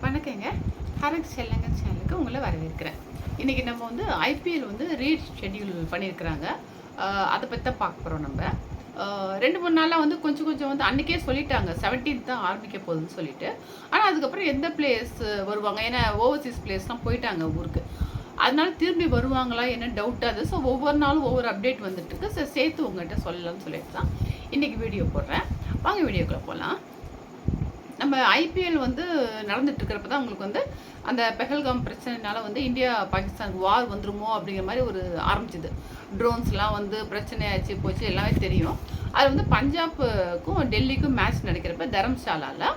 வணக்கங்க. ஹரக் செல்லங்க சேனலுக்கு உங்களை வரவேற்கிறேன். இன்றைக்கி நம்ம வந்து ஐபிஎல் வந்து ஷெட்யூல் பண்ணியிருக்கிறாங்க. அதை பற்றி தான் பார்க்க போகிறோம் நம்ம. 2-3 நாளாக வந்து கொஞ்சம் வந்து அன்றைக்கே சொல்லிட்டாங்க 17th தான் ஆரம்பிக்க போகுதுன்னு சொல்லிட்டு. ஆனால் அதுக்கப்புறம் எந்த பிளேயர்ஸ் வருவாங்க, ஏன்னா ஓவர்சீஸ் பிளேயர்ஸ்லாம் போயிட்டாங்க ஊருக்கு. அதனால திரும்பி வருவாங்களா என்ன டவுட்டாக அது. ஸோ ஒவ்வொரு நாளும் ஒவ்வொரு அப்டேட் வந்துட்டுருக்கு. ஸோ சேர்த்து உங்கள்கிட்ட சொல்லலாம்னு சொல்லிட்டு தான் இன்றைக்கி வீடியோ போடுறேன். வாங்க வீடியோக்குள்ளே போகலாம். நம்ம ஐபிஎல் வந்து நடந்துட்டு இருக்கிறப்ப தான் உங்களுக்கு வந்து அந்த பெஹல்காம் பிரச்சனைனால வந்து இந்தியா பாகிஸ்தானுக்கு வார் வந்துருமோ அப்படிங்கிற மாதிரி ஒரு ஆரம்பிச்சிது. ட்ரோன்ஸ்லாம் வந்து பிரச்சனையாச்சு போச்சு எல்லாமே தெரியும். அது வந்து பஞ்சாப்புக்கும் டெல்லிக்கும் மேட்ச் நடக்கிறப்ப தரம்சாலாவில்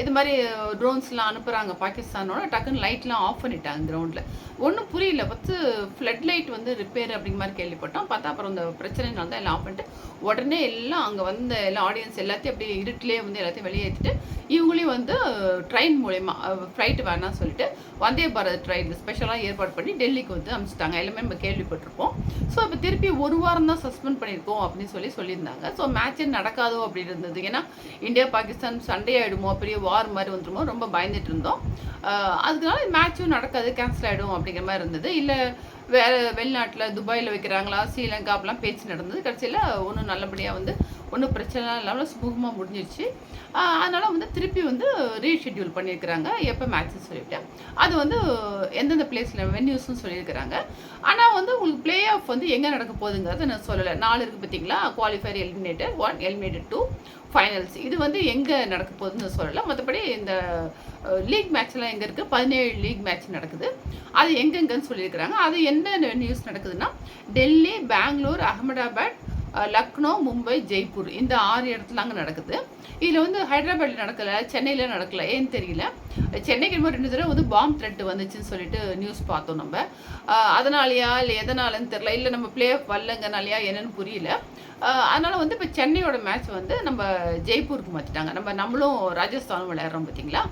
இது மாதிரி ட்ரோன்ஸ்லாம் அனுப்புகிறாங்க பாகிஸ்தானோட. டக்குன்னு லைட்லாம் ஆஃப் பண்ணிட்டாங்க கிரவுண்டில். ஒன்றும் புரியல. ஃபஸ்ட்டு ஃப்ளட் லைட் வந்து ரிப்பேர் அப்படிங்கிற மாதிரி கேள்விப்பட்டோம். பார்த்தா அப்புறம் இந்த பிரச்சனைனால தான் எல்லாம் ஆஃப் பண்ணிட்டு உடனே எல்லாம் அங்கே வந்த எல்லா ஆடியன்ஸ் எல்லாத்தையும் அப்படியே இருட்டிலே வந்து எல்லாத்தையும் வெளியேற்றிட்டு இவங்களையும் வந்து ட்ரெயின் மூலயமா ஃப்ளைட்டு வேணாம்னு சொல்லிட்டு வந்தே பாரத் ட்ரெயின் ஸ்பெஷலாக ஏற்பாடு பண்ணி டெல்லிக்கு வந்து அனுப்பிச்சிட்டாங்க. எல்லாமே நம்ம கேள்விப்பட்டிருப்போம். ஸோ இப்போ திருப்பி ஒரு வாரம் தான் சஸ்பெண்ட் பண்ணியிருக்கோம் அப்படின்னு சொல்லியிருந்தாங்க. ஸோ மேட்சே நடக்காதோ அப்படின்னு இருந்தது. ஏன்னா இந்தியா பாகிஸ்தான் சண்டே ஆகிடுமோ, பெரிய வார் மாதிரி வந்துடுமோ, ரொம்ப பயந்துட்டு இருந்தோம். அதனால மேட்சும் நடக்காது, கேன்சல் ஆகிடும் அப்படிங்கிற மாதிரி இருந்தது. இல்லை வேறு வெளிநாட்டில் துபாயில் வைக்கிறாங்களா, ஸ்ரீலங்கா அப்படிலாம் பேச்சு நடந்தது. கடைசியில் ஒன்றும் நல்லபடியாக வந்து ஒன்றும் பிரச்சனை இல்லாமல் சுமூகமாக முடிஞ்சிடுச்சு. அதனால் வந்து திருப்பி வந்து ரீஷெட்யூல் பண்ணியிருக்கிறாங்க எப்போ மேட்ச்னு சொல்லிவிட்டு. அது வந்து எந்தெந்த பிளேஸில் வென்யூஸ்ன்னு சொல்லியிருக்கிறாங்க. ஆனால் வந்து உங்களுக்கு பிளே ஆஃப் வந்து எங்கே நடக்க போகுதுங்கிறத நான் சொல்லலை. 4 இருக்குது பார்த்தீங்களா, குவாலிஃபயர், எலிமினேட்டர் 1, எலிமினேட்டர் 2, ஃபைனல்ஸ். இது வந்து எங்கே நடக்க போகுதுன்னு சொல்லலை. மற்றபடி இந்த லீக் மேட்ச்லாம் எங்கே இருக்குது, 17 லீக் மேட்ச் நடக்குது. அது எங்கெங்கன்னு சொல்லியிருக்கிறாங்க. அது என்ன நியூஸ் நடக்குதுன்னா, டெல்லி, பெங்களூர், அகமதாபாத், லக்னோ, மும்பை, ஜெய்ப்பூர், இந்த 6 இடத்துல அங்கே நடக்குது. இதில் வந்து ஹைதராபாத்தில் நடக்கலை, சென்னையில் நடக்கலை. ஏன்னு தெரியல. சென்னைக்கு இன்னும் 2 தடவை வந்து பாம் த்ரெட் வந்துச்சுன்னு சொல்லிட்டு நியூஸ் பார்த்தோம் நம்ம. அதனாலயா இல்லை எதனாலன்னு தெரியல, இல்லை நம்ம பிளே ஆஃப் வரலங்கனாலையா என்னன்னு புரியல. அதனால் வந்து இப்போ சென்னையோட மேட்ச் வந்து நம்ம ஜெய்ப்பூருக்கு மாற்றிட்டாங்க. நம்மளும் ராஜஸ்தானும் விளையாடுறோம் பார்த்தீங்களா,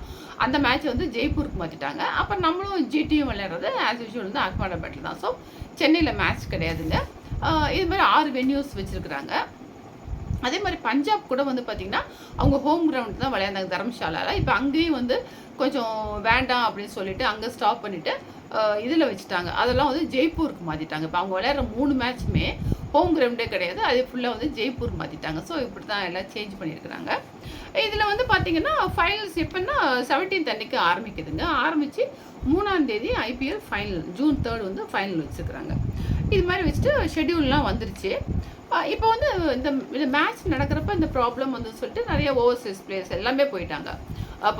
அந்த மேட்ச் வந்து ஜெய்ப்பூருக்கு மாற்றிட்டாங்க. அப்போ நம்மளும் ஜிடியும் விளையாடுறது ஆஸ் யூஷுவல் வந்து அகமதாபாத்தில் தான். ஸோ சென்னையில் மேட்ச் கிடையாதுங்க. இது மாதிரி 6 வென்யூஸ் வச்சுருக்குறாங்க. அதே மாதிரி பஞ்சாப் கூட வந்து பார்த்திங்கன்னா அவங்க ஹோம் கிரவுண்ட் தான் விளையாண்டாங்க தரம்சாலாவில். இப்போ அங்கேயும் வந்து கொஞ்சம் வேண்டாம் அப்படின்னு சொல்லிட்டு அங்கே ஸ்டாப் பண்ணிவிட்டு இதில் வச்சுட்டாங்க. அதெல்லாம் வந்து ஜெய்ப்பூருக்கு மாற்றிட்டாங்க. இப்போ அவங்க விளையாடுற 3 மேட்ச்சுமே ஹோம் கிரவுண்டே கிடையாது, அது ஃபுல்லாக வந்து ஜெய்ப்பூருக்கு மாற்றிட்டாங்க. ஸோ இப்படி தான் எல்லாம் சேஞ்ச் பண்ணியிருக்கிறாங்க. இதில் வந்து பார்த்திங்கன்னா ஃபைனல்ஸ் எப்போன்னா 17th அன்றைக்கி ஆரம்பிக்குதுங்க. ஆரம்பித்து 3ஆம் தேதி ஐபிஎல் ஃபைனல், ஜூன் 3 வந்து ஃபைனல் வச்சுருக்குறாங்க. இது மாதிரி வச்சுட்டு ஷெட்யூல்லாம் வந்துருச்சு. இப்போ வந்து இந்த மேட்ச் நடக்கிறப்ப இந்த ப்ராப்ளம் வந்து சொல்லிட்டு நிறைய ஓவர்சீஸ் பிளேயர்ஸ் எல்லாமே போயிட்டாங்க.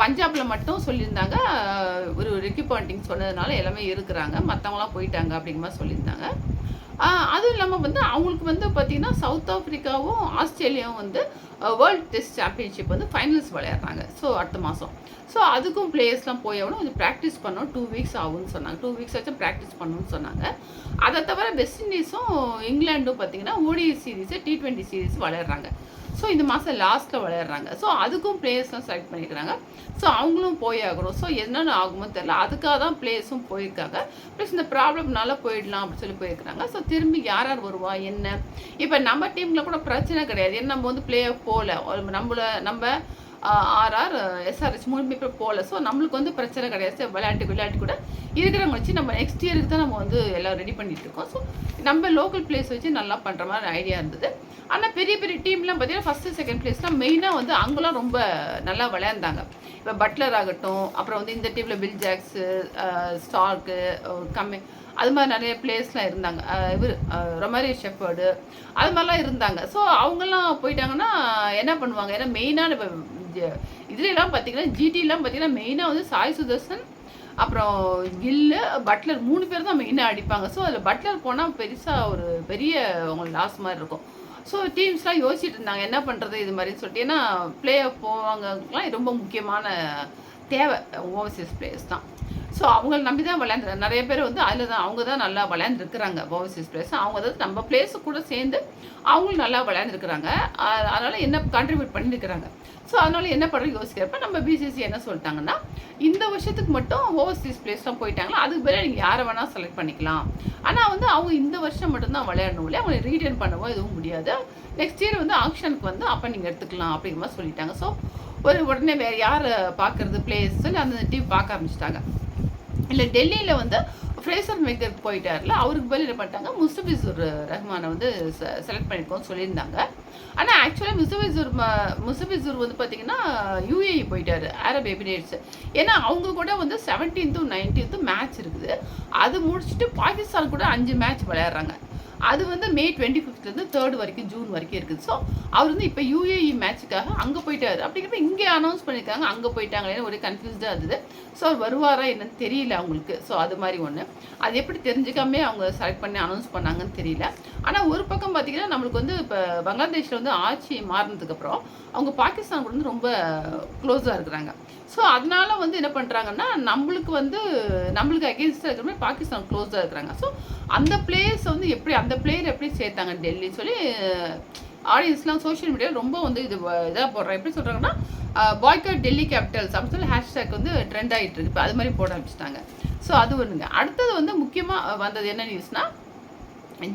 பஞ்சாபில் மட்டும் சொல்லியிருந்தாங்க ஒரு ரிக்கி பாண்டிங் சொன்னதுனால எல்லாமே இருக்கிறாங்க, மற்றவங்களாம் போயிட்டாங்க அப்படிங்கிற மாதிரி சொல்லியிருந்தாங்க. அதுவும் இல்லாமல் வந்து அவங்களுக்கு வந்து பார்த்திங்கன்னா சவுத் ஆஃப்ரிக்காவும் ஆஸ்திரேலியாவும் வந்து வேர்ல்டு டெஸ்ட் சாம்பியன்ஷிப் வந்து ஃபைனல்ஸ் விளையாடுறாங்க. ஸோ அடுத்த மாதம். ஸோ அதுக்கும் பிளேயர்ஸ்லாம் போயாகணும், கொஞ்சம் ப்ராக்டிஸ் பண்ணணும், 2 வீக்ஸ் ஆகும்னு சொன்னாங்க. 2 வீக்ஸ் ஆச்சும் ப்ராக்டிஸ் பண்ணணும்னு சொன்னாங்க. அதை தவிர வெஸ்ட் இண்டீஸும் இங்கிலாண்டும் பார்த்திங்கன்னா ஓடிஐ சீரீஸு, T20 சீரீஸ் விளையாடுறாங்க. ஸோ இந்த மாதம் லாஸ்ட்டில் விளையாடுறாங்க. ஸோ அதுக்கும் பிளேயர்ஸ்லாம் செலக்ட் பண்ணியிருக்கிறாங்க. ஸோ அவங்களும் போயாகணும். ஸோ என்னென்ன ஆகுமோ தெரியல, அதுக்காக தான் பிளேயர்ஸும் போயிருக்காங்க. ப்ளஸ் இந்த ப்ராப்ளம்னால போயிடலாம் அப்படின்னு சொல்லி போயிருக்கிறாங்க. ஸோ திரும்பி யார் வருவா என்ன. இப்போ நம்ம டீமில் கூட பிரச்சனை கிடையாது. ஏன்னா நம்ம வந்து பிளே ஆஃப் போகல, நம்ம ஆர்ஆர், எஸ்ஆர்ஹெச் 3 பேர் போகல. ஸோ நம்மளுக்கு வந்து பிரச்சனை கிடையாது. விளையாட்டு கூட இருக்கிறவங்க வச்சு நம்ம நெக்ஸ்ட் இயருக்கு தான் நம்ம வந்து எல்லாம் ரெடி பண்ணிட்டு இருக்கோம். ஸோ நம்ம லோக்கல் பிளேஸ் வச்சு நல்லா பண்ணுற மாதிரி ஐடியா இருந்தது. ஆனால் பெரிய டீம்லாம் பார்த்தீங்கன்னா ஃபஸ்ட்டு செகண்ட் பிளேஸ்லாம் மெயினாக வந்து அங்கெல்லாம் ரொம்ப நல்லா விளையாண்டாங்க. இப்போ பட்லர் ஆகட்டும், அப்புறம் வந்து இந்த டீமில் பில் ஜாக்ஸு, ஸ்டார்க்கு, அது மாதிரி நிறைய பிளேயர்ஸ்லாம் இருந்தாங்க. இவர் ரொமாரியோ ஷெஃபர்டு, அது மாதிரிலாம் இருந்தாங்க. ஸோ அவங்கெல்லாம் போயிட்டாங்கன்னா என்ன பண்ணுவாங்க, ஏன்னா மெயினான இப்போ இதுலலாம் பார்த்தீங்கன்னா ஜிடிலாம் பார்த்தீங்கன்னா மெயினாக வந்து சாய் சுதர்சன், அப்புறம் கில்லு, பட்லர் 3 பேர் தான் மெயினாக அடிப்பாங்க. ஸோ அதில் பட்லர் போனால் பெருசாக ஒரு பெரிய அவங்களுக்கு லாஸ் மாதிரி இருக்கும். ஸோ டீம்ஸ்லாம் யோசிச்சுட்டு இருந்தாங்க என்ன பண்ணுறது இது மாதிரின்னு சொல்லிட்டு. ஏன்னா பிளே ஆஃப் போவாங்கலாம் ரொம்ப முக்கியமான தேவை ஓவர்சீஸ் பிளேயர்ஸ் தான். ஸோ அவங்கள நம்பி தான் விளையாண்டுறாங்க. நிறைய பேர் வந்து அதில் தான் அவங்க தான் நல்லா விளையாண்டுருக்குறாங்க ஓவர்சீஸ் பிளேயர்ஸ். அவங்க அதாவது நம்ம பிளேயர்ஸு கூட சேர்ந்து அவங்களும் நல்லா விளையாண்டுருக்குறாங்க. அதனால் என்ன கான்ட்ரிபியூட் பண்ணியிருக்கிறாங்க. ஸோ அதனால் என்ன பண்ணுறது யோசிக்கிறப்ப நம்ம பிசிசி என்ன சொல்லிட்டாங்கன்னா, இந்த வருஷத்துக்கு மட்டும் ஓவர்சீஸ் பிளேயர்ஸ்லாம் போயிட்டாங்களா, அதுக்கு பதிலாக நீங்கள் யாரை வேணால் செலக்ட் பண்ணிக்கலாம். ஆனால் வந்து அவங்க இந்த வருஷம் மட்டும்தான் விளையாடணும் இல்லையா, அவங்க ரீடைன் பண்ணவோ எதுவும் முடியாது. நெக்ஸ்ட் இயர் வந்து ஆக்ஷனுக்கு வந்து அப்போ நீங்கள் எடுத்துக்கலாம் அப்படிங்கிற மாதிரி சொல்லிட்டாங்க. ஸோ உடனே வேறு யார் பார்க்குறது பிளேயர்ஸ் சொல்லி அந்த டீம் பார்க்க ஆரம்பிச்சிட்டாங்க. இல்லை டெல்லியில் வந்து ஃப்ரேசர் மேக்கர் போயிட்டார்ல, அவருக்கு பதில் என்ன பண்ணிட்டாங்க, முஸ்தபிசுர் ரஹ்மானை வந்து செலக்ட் பண்ணியிருக்கோம்னு சொல்லியிருந்தாங்க. ஆனால் ஆக்சுவலாக முஸ்தபிசுர் வந்து பார்த்தீங்கன்னா யூஏஇ போயிட்டார், அரப் எமிரேட்ஸ். ஏன்னா அவங்க கூட வந்து 17th 19th மேட்ச் இருக்குது. அது முடிச்சுட்டு பாகிஸ்தான் கூட 5 மேட்ச் விளையாடுறாங்க. அது வந்து மே 25லேருந்து 3rd வரைக்கும், ஜூன் வரைக்கும் இருக்குது. ஸோ அவர் வந்து இப்போ யூஏஇ மேட்சுக்காக அங்கே போயிட்டார். அப்படிங்கிறப்ப இங்கே அனௌன்ஸ் பண்ணியிருக்காங்க, அங்கே போயிட்டாங்களேன்னு ஒரே கன்ஃபியூஸ்டாக இருந்தது. ஸோ அவர் வருவாரா என்னன்னு தெரியல அவங்களுக்கு. ஸோ அது மாதிரி ஒன்று, அது எப்படி தெரிஞ்சுக்காமே அவங்க செலக்ட் பண்ணி அனௌன்ஸ் பண்ணாங்கன்னு தெரியல. ஆனால் ஒரு பக்கம் பார்த்தீங்கன்னா நம்மளுக்கு வந்து இப்போ பங்களாதேஷில் வந்து ஆட்சி மாறினதுக்கப்புறம் அவங்க பாகிஸ்தான் கூட வந்து ரொம்ப க்ளோஸாக இருக்கிறாங்க. ஸோ அதனால வந்து என்ன பண்ணுறாங்கன்னா நம்மளுக்கு அகேன்ஸ்டாக இருக்கிற மாதிரி பாகிஸ்தான் க்ளோஸாக இருக்கிறாங்க. ஸோ அந்த பிளேயர்ஸ் வந்து அந்த பிளேயர் எப்படி சேர்த்தாங்க டெல்லின்னு சொல்லி ஆடியன்ஸ்லாம் சோஷியல் மீடியாவில் ரொம்ப வந்து இதாக போடுறாங்க. எப்படி சொல்கிறாங்கன்னா பாய்காட் டெல்லி கேபிட்டல்ஸ் அப்படின்னு சொல்லி ஹேஷ்டேக் வந்து ட்ரெண்ட் ஆகிட்டு இருக்கு. இப்போ அது மாதிரி போட ஆரம்பிச்சிட்டாங்க. ஸோ அது ஒன்றுங்க. அடுத்தது வந்து முக்கியமாக வந்தது என்ன நியூஸ்னால்,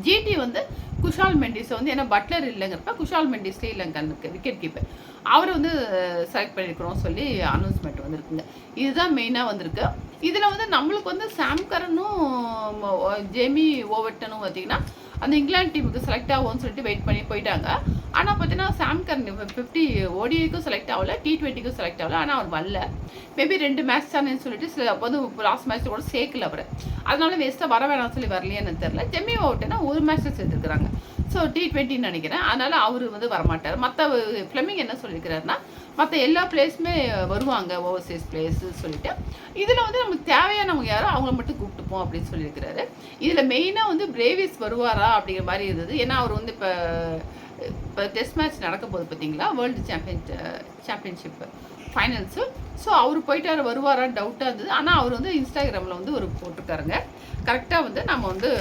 ஜிடி வந்து குஷால் மெண்டிஸை வந்து, ஏன்னா பட்லர் இல்லைங்கிறப்ப குஷால் மெண்டிஸ் ஸ்ரீலங்கனுக்கு விக்கெட் கீப்பர் அவரை வந்து செலக்ட் பண்ணியிருக்கிறோம் சொல்லி அனௌன்ஸ்மெண்ட் வந்துருக்குங்க. இதுதான் மெயினாக வந்திருக்கு. இதில் வந்து நம்மளுக்கு வந்து சாம்கரனும் ஜெமி ஓவர்டனும் பார்த்திங்கன்னா அந்த இங்கிலாந்து டீமுக்கு செலக்ட் ஆகும்னு சொல்லிட்டு வெயிட் பண்ணி போயிட்டாங்க. ஆனால் பார்த்தீங்கன்னா சாம்கரன் 50 ஓடிஐக்கும் செலக்ட் ஆகல, T20க்கும் செலக்ட் ஆகல. ஆனால் அவர் வரல. மேபி 2 மேட்ச் தானேன்னு சொல்லிட்டு அப்போ வந்து லாஸ்ட் மேட்ச்சில் கூட சேர்க்கல அவர். அதனால வேஸ்ட்டாக வர வேணாம்னு சொல்லி வரலையான்னு தெரில. ஜெமி ஓவர்டனா ஒரு மேட்ச்சில் சேர்த்துருக்குறாங்க. ஸோ T20ன்னு நினைக்கிறேன். அதனால் அவர் வந்து வரமாட்டார். மற்ற ஃப்ளெமிங் என்ன சொல்லியிருக்கிறாருன்னா, மற்ற எல்லா பிளேஸுமே வருவாங்க, ஓவர்சீஸ் பிளேஸு சொல்லிட்டு. இதில் வந்து நமக்கு தேவையானவங்க யாரோ அவங்கள மட்டும் கூப்பிட்டுப்போம் அப்படின்னு சொல்லியிருக்கிறாரு. இதில் மெயினாக வந்து பிரேவிஸ் வருவாரா அப்படிங்கிற மாதிரி இருந்தது. ஏன்னா அவர் வந்து இப்போ டெஸ்ட் மேட்ச் நடக்க போகுது பார்த்தீங்களா, வேர்ல்டு சாம்பியன்ஷிப் ஃபைனல்ஸு. ஸோ அவர் போயிட்டார், வருவாரான்னு டவுட்டாக இருந்தது. ஆனால் அவர் வந்து இன்ஸ்டாகிராமில் வந்து ஒரு போட்டிருக்காருங்க. கரெக்டாக வந்து நம்ம வந்து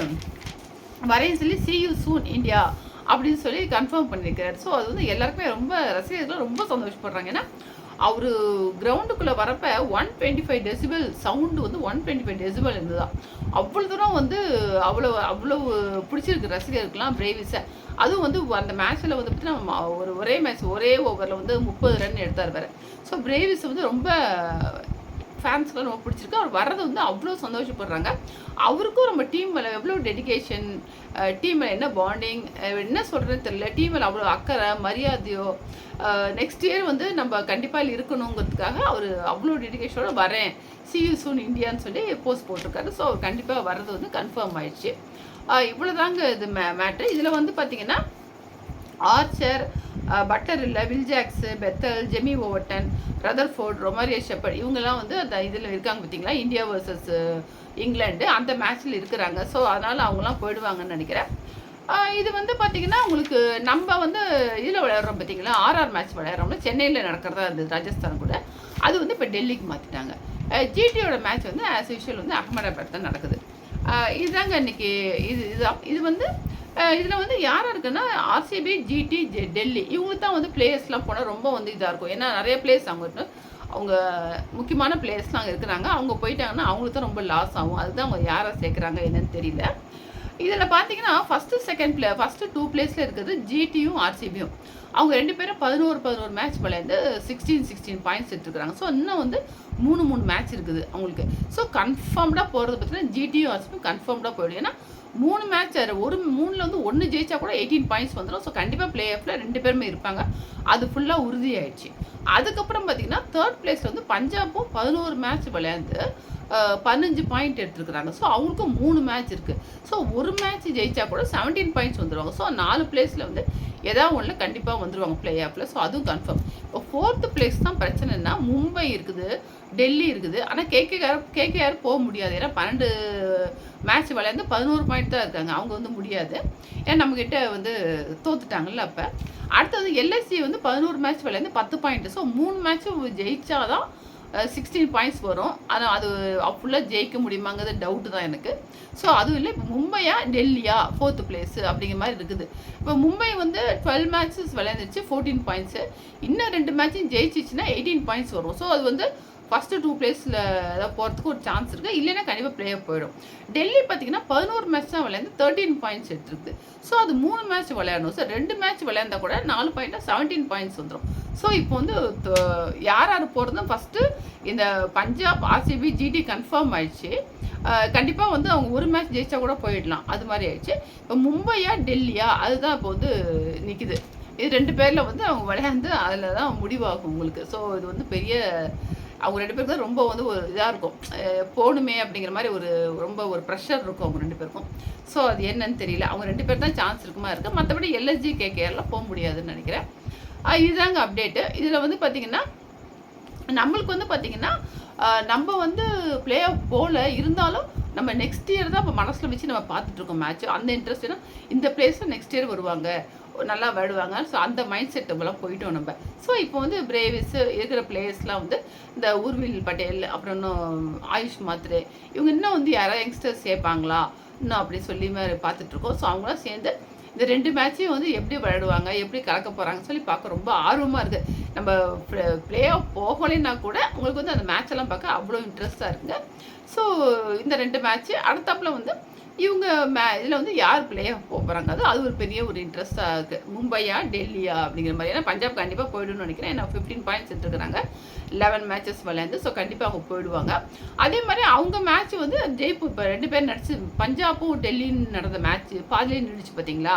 வரேன்னு சொல்லி see you soon இந்தியா அப்படின்னு சொல்லி கன்ஃபார்ம் பண்ணியிருக்காரு. ஸோ அது வந்து எல்லாருக்குமே ரொம்ப ரசிகர்கள் ரொம்ப சந்தோஷப்படுறாங்க. ஏன்னா அவர் கிரவுண்டுக்குள்ளே வரப்போ 125 டெசிபல் சவுண்டு வந்து 125 டெசிபல் இருந்ததுதான். அவ்வளோ தூரம் வந்து அவ்வளோ பிடிச்சிருக்கு ரசிகர்களுக்கெல்லாம் பிரேவிஸை. அதுவும் வந்து அந்த மேட்ச்சில் வந்து பார்த்தீங்கன்னா ஒரே மேட்ச் ஒரே ஓவரில் வந்து 30 ரன் எடுத்தார் வேறு. ஸோ பிரேவிஸை வந்து ரொம்ப ஃபேன்ஸ்லாம் ரொம்ப பிடிச்சிருக்கு. அவர் வர்றது வந்து அவ்வளோ சந்தோஷப்படுறாங்க. அவருக்கும் நம்ம டீம் மேலே எவ்வளோ டெடிகேஷன், டீம் மேலே என்ன பாண்டிங், என்ன சொல்கிறதுன்னு தெரியல. டீம் மேலே அவ்வளோ அக்கறை மரியாதையோ, நெக்ஸ்ட் இயர் வந்து நம்ம கண்டிப்பாக இருக்கணுங்கிறதுக்காக அவர் அவ்வளோ டெடிகேஷனோட வரேன், see you soon இந்தியான்னு சொல்லி போஸ்ட் போட்டிருக்காரு. ஸோ அவர் கண்டிப்பாக வர்றது வந்து கன்ஃபார்ம் ஆயிடுச்சு. இவ்வளோதாங்க இது மேட்ரு. இதில் வந்து பார்த்திங்கன்னா ஆர்ச்சர், பட்டர் இல்லை, Will Jacks, Bethell, Jamie Overton, Rutherford, Romario Shepherd இவங்கெல்லாம் வந்து அந்த இதில் இருக்காங்க பார்த்தீங்களா, இந்தியா வர்சஸ் இங்கிலாந்து அந்த மேட்ச்சில் இருக்கிறாங்க. ஸோ அதனால் அவங்களாம் போயிடுவாங்கன்னு நினைக்கிறேன். இது வந்து பார்த்திங்கன்னா உங்களுக்கு நம்ம வந்து இதில் விளையாடுறோம் பார்த்தீங்களா, ஆர்ஆர் மேட்ச் விளையாடுறோம்னா சென்னையில் நடக்கிறதா இருந்தது ராஜஸ்தான் கூட. அது வந்து இப்போ டெல்லிக்கு மாற்றிட்டாங்க. ஜிடியோட மேட்ச் வந்து ஆஸ் யூஷுவல் வந்து அகமதாபாத் தான் நடக்குது. இதுதாங்க இன்றைக்கி இது வந்து இதில் வந்து யாராக இருக்குன்னா ஆர்சிபி, ஜிடி, டெல்லி இவங்களுக்கு தான் வந்து பிளேயர்ஸ்லாம் போனால் ரொம்ப வந்து இதாக இருக்கும். ஏன்னா நிறைய பிளேயர்ஸ் அவங்க முக்கியமான பிளேயர்ஸ்லாம் அங்கே இருக்கிறாங்க. அவங்க போயிட்டாங்கன்னா அவங்களுக்கு தான் ரொம்ப லாஸ் ஆகும். அதுதான் அவங்க யாரை சேர்க்குறாங்க என்னன்னு தெரியல. இதில் பார்த்தீங்கன்னா ஃபஸ்ட்டு 2 பிளேஸில் இருக்கிறது ஜிடியும் ஆர்சிபியும். அவங்க 2 பேரும் 11 மேட்ச் விளையாண்டு 16 பாயிண்ட்ஸ் எடுத்துருக்குறாங்க. ஸோ இன்னும் வந்து 3 மேட்ச் இருக்குது அவங்களுக்கு. ஸோ கன்ஃபார்ம்டாக போகிறது பார்த்தீங்கன்னா ஜிடியும் ஆர்சிபியும் கன்ஃபார்ம்டாக போயிடும். ஏன்னா 3 மேட்ச் 3ல் வந்து 1 ஜெயிச்சா கூட 18 பாயிண்ட்ஸ் வந்துடும். ஸோ கண்டிப்பாக பிளே ஆஃபில் 2 பேருமே இருப்பாங்க. அது ஃபுல்லாக உறுதியாயிடுச்சு. அதுக்கப்புறம் பார்த்தீங்கன்னா 3rd பிளேஸில் வந்து பஞ்சாபும் 11 மேட்ச் விளையாண்டு 15 பாயிண்ட் எடுத்துருக்குறாங்க. ஸோ அவங்களுக்கும் 3 மேட்ச் இருக்குது. ஸோ ஒரு மேட்ச் ஜெயிச்சா கூட 17 பாயிண்ட்ஸ் வந்துடுவாங்க. ஸோ 4 பிளேஸில் வந்து ஏதாவது ஒன்றில் கண்டிப்பாக வந்துடுவாங்க பிளே ஆஃபில். ஸோ அதுவும் கன்ஃபார்ம். இப்போ 4th பிளேஸ் தான் பிரச்சனைன்னா மும்பை இருக்குது, டெல்லி இருக்குது. ஆனால் கேகேஆர் போக முடியாது. ஏன்னா 12 மேட்ச் விளையாண்டு 11 பாயிண்ட் தான் இருக்காங்க. அவங்க வந்து முடியாது. ஏன்னா நம்மக்கிட்ட வந்து தோத்துட்டாங்கல்ல. அப்போ அடுத்தது எல்எஸ்சி வந்து 11 மேட்ச் விளையாண்டு 10 பாயிண்ட். ஸோ 3 மேட்ச்சும் ஜெயிச்சாதான் 16 பாயிண்ட்ஸ் வரும். ஆனால் அது ஃபுல்லாக ஜெயிக்க முடியுமாங்கிறது டவுட்டு தான் எனக்கு. ஸோ அதுவும் இல்லை, இப்போ மும்பையா டெல்லியா 4th பிளேஸு அப்படிங்கிற மாதிரி இருக்குது. இப்போ மும்பை வந்து 12 மேட்சஸ் விளையாண்டுச்சு, 14 பாயிண்ட்ஸு. இன்னும் 2 மேட்சும் ஜெயிச்சிச்சுன்னா 18 பாயிண்ட்ஸ் வரும். ஸோ அது வந்து ஃபஸ்ட்டு 2 பிளேஸில் ஏதாவது போகிறதுக்கு ஒரு சான்ஸ் இருக்குது. இல்லைன்னா கண்டிப்பாக ப்ளே ஆஃப் போயிடும். டெல்லி பார்த்தீங்கன்னா 11 மேட்ச் தான் விளையாண்டு 13 பாயிண்ட்ஸ் எடுத்துருக்குது. ஸோ அது 3 மேட்ச் விளையாடணும். ஸோ 2 மேட்ச் விளையாண்டா கூட 4 பாயிண்ட்டாக 17 பாயிண்ட்ஸ் வந்துடும். ஸோ இப்போ வந்து யார் யார் போகிறதும் ஃபஸ்ட்டு இந்த பஞ்சாப், ஆர்சிபி, ஜிடி கன்ஃபார்ம் ஆயிடுச்சு. கண்டிப்பாக வந்து அவங்க ஒரு மேட்ச் ஜெயிச்சா கூட போயிடலாம், அது மாதிரி ஆயிடுச்சு. இப்போ மும்பையா டெல்லியா அதுதான் இப்போ வந்து நிற்கிது. இது 2 பேரில் வந்து அவங்க விளையாண்டு அதில் தான் முடிவாகும் உங்களுக்கு. ஸோ இது வந்து பெரிய அவங்க 2 பேருக்கு தான் ரொம்ப வந்து ஒரு இதாக இருக்கும், போகணுமே அப்படிங்கிற மாதிரி ரொம்ப ஒரு ப்ரெஷர் இருக்கும் அவங்க 2 பேருக்கும். ஸோ அது என்னன்னு தெரியல. அவங்க 2 பேர் தான் சான்ஸ் இருக்குமா இருக்குது. மற்றபடி எல்எஸ்ஜி கேகேஆர்லாம் போக முடியாதுன்னு நினைக்கிறேன். இதுதாங்க அப்டேட்டு. இதில் வந்து பார்த்திங்கன்னா நம்மளுக்கு வந்து பார்த்திங்கன்னா நம்ம வந்து பிளே ஆஃப் போல இருந்தாலும் நம்ம நெக்ஸ்ட் இயர் தான் இப்போ மனசில் வச்சு நம்ம பார்த்துட்ருக்கோம் மேட்ச். அந்த இன்ட்ரெஸ்ட்னா இந்த பிளேஸில் நெக்ஸ்ட் இயர் வருவாங்க, நல்லா விளையாடுவாங்க. ஸோ அந்த மைண்ட் செட்டுக்கெல்லாம் போயிட்டோம் நம்ம. ஸோ இப்போ வந்து பிரேவிஸ் இருக்கிற பிளேயர்ஸ்லாம் வந்து இந்த ஊர்வில் பட்டேல், அப்புறம் இன்னும் ஆயுஷ் மாத்ரே, இவங்க இன்னும் வந்து யாராவது யங்ஸ்டர்ஸ் சேர்ப்பாங்களா இன்னும் அப்படி சொல்லி பார்த்துட்ருக்கோம். ஸோ அவங்களாம் சேர்ந்து இந்த 2 மேட்சையும் வந்து எப்படி விளையாடுவாங்க, எப்படி கலக்க போகிறாங்கன்னு சொல்லி பார்க்க ரொம்ப ஆர்வமாக இருக்குது. நம்ம ப்ளே ஆஃப் போகலைன்னா கூட உங்களுக்கு வந்து அந்த மேட்செல்லாம் பார்க்க அவ்வளோ இன்ட்ரெஸ்ட்டாக இருக்குங்க. ஸோ இந்த 2 மேட்ச்சு அடுத்தாப்பில் வந்து இவங்க இதில் வந்து யார் பிளே ஆஃப் போகிறாங்க, அது ஒரு பெரிய ஒரு இன்ட்ரெஸ்ட்டாக இருக்குது. மும்பையா டெல்லியா அப்படிங்கிற மாதிரி. ஏன்னா பஞ்சாப் கண்டிப்பாக போய்டுன்னு நினைக்கிறேன். ஏன்னா 15 பாயிண்ட்ஸ் எடுத்துருக்குறாங்க 11 மேட்சஸ் விளையாண்டு. ஸோ கண்டிப்பாக அவங்க போயிடுவாங்க. அதே மாதிரி அவங்க மேட்ச் வந்து ஜெய்ப்பூர் இப்போ 2 பேர் நடிச்சு பஞ்சாப்பும் டெல்லின்னு நடந்த மேட்ச்சு பாதிலே நின்றுச்சு பார்த்தீங்களா,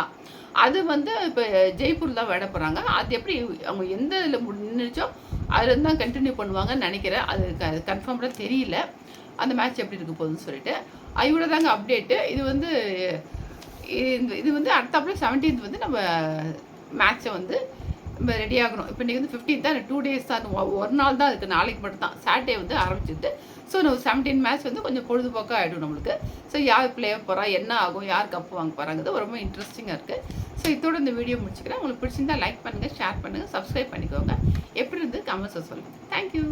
அது வந்து இப்போ ஜெய்ப்பூர் தான் விளையாட போகிறாங்க. அது எப்படி அவங்க எந்த இதில் நின்றுச்சோ அதுலேருந்து தான் கண்டினியூ பண்ணுவாங்கன்னு நினைக்கிறேன். அது கன்ஃபார்மாக தெரியல அந்த மேட்ச் எப்படி இருக்க போகுதுன்னு சொல்லிட்டு. இவ்வளோ தாங்க அப்டேட்டு. இது வந்து அடுத்தாப்புல 17th வந்து நம்ம மேட்ச்சை வந்து நம்ம ரெடி ஆகணும். இப்போ இன்றைக்கி வந்து 15th தான், 2 டேஸ் தான், ஒரு நாள் தான் இருக்குது, நாளைக்கு மட்டும் தான். சாட்டர்டே வந்து ஆரம்பிச்சிது. ஸோ நம்ம 17 மேட்ச் வந்து கொஞ்சம் பொழுதுபோக்காக ஆகிடும் நம்மளுக்கு. ஸோ யார் பிளே போகிறா, என்ன ஆகும், யார் கப்பு வாங்க போகிறாங்கிறது ரொம்ப இன்ட்ரெஸ்டிங்காக இருக்குது. ஸோ இதோட இந்த வீடியோ முடிச்சுக்கிறேன். உங்களுக்கு பிடிச்சிருந்தா லைக் பண்ணுங்கள், ஷேர் பண்ணுங்கள், சப்ஸ்கிரைப் பண்ணிக்கோங்க. எப்படி இருந்து கமெண்ட்ஸை சொல்லுங்கள். தேங்க்யூ.